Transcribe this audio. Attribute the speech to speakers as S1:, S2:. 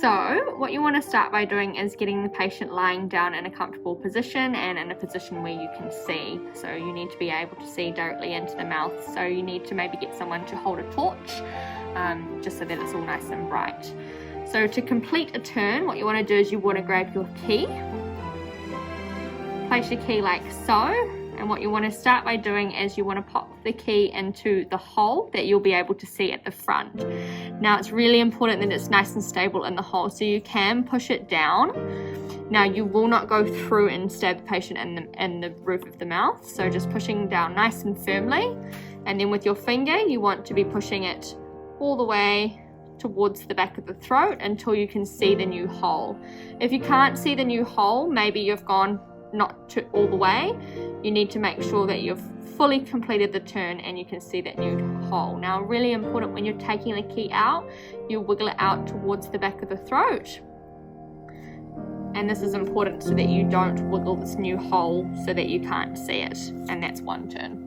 S1: So what you want to start by doing is getting the patient lying down in a comfortable position and in a position where you can see. So you need to be able to see directly into the mouth. So you need to maybe get someone to hold a torch, just so that it's all nice and bright. So to complete a turn, what you want to do is you want to grab your key, place your key like so, and what you want to start by doing is you want to pop the key into the hole that you'll be able to see at the front. Now it's really important that it's nice and stable in the hole, so you can push it down. Now you will not go through and stab the patient in the roof of the mouth, so just pushing down nice and firmly, and then with your finger you want to be pushing it all the way towards the back of the throat until you can see the new hole. If you can't see the new hole, maybe you've gone not to all the way, you need to make sure that you've fully completed the turn and you can see that new hole. Now really important, when you're taking the key out, you wiggle it out towards the back of the throat, and this is important so that you don't wiggle this new hole so that you can't see it, and that's one turn.